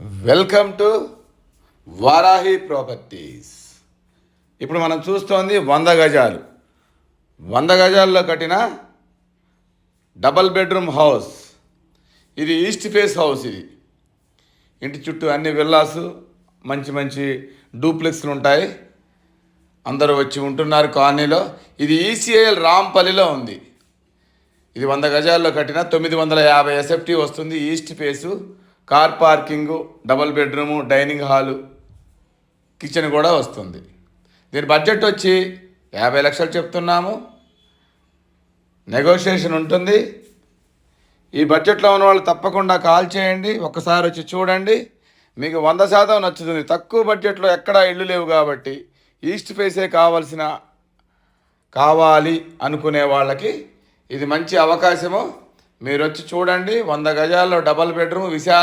Welcome to Varahi properties. ఇప్పుడు మనం చూస్తోంది 100 గజాలు. 100 గజాల్లో కట్టిన డబల్ బెడ్రూమ్ హౌస్. ఇది ఈస్ట్ ఫేస్ హౌస్. ఇది ఇంటి చుట్టూ అన్ని విల్లాసు, మంచి మంచి డూప్లెక్స్లు ఉంటాయి. అందరూ వచ్చి ఉంటున్నారు కాలనీలో. ఇది ఈసీఐఎల్ రాంపల్లిలో ఉంది. ఇది 100 గజాల్లో కట్టిన 950 ఎస్ఎఫ్టీ వస్తుంది. East face, car parking, double bedroom, dining hall, kitchen కూడా వస్తుంది. దీని బడ్జెట్ వచ్చి 50 లక్షలు చెప్తున్నాము. నెగోషియేషన్ ఉంటుంది. ఈ బడ్జెట్లో ఉన్న వాళ్ళు తప్పకుండా కాల్ చేయండి, ఒక్కసారి వచ్చి చూడండి, మీకు 100% నచ్చుతుంది. తక్కువ బడ్జెట్లో ఎక్కడా ఇళ్ళు లేవు కాబట్టి ఈస్ట్ ఫేసే కావాలి అనుకునే వాళ్ళకి ఇది మంచి అవకాశము. మీరు వచ్చి చూడండి. 100 గజాల్లో డబల్ బెడ్రూమ్, విశాల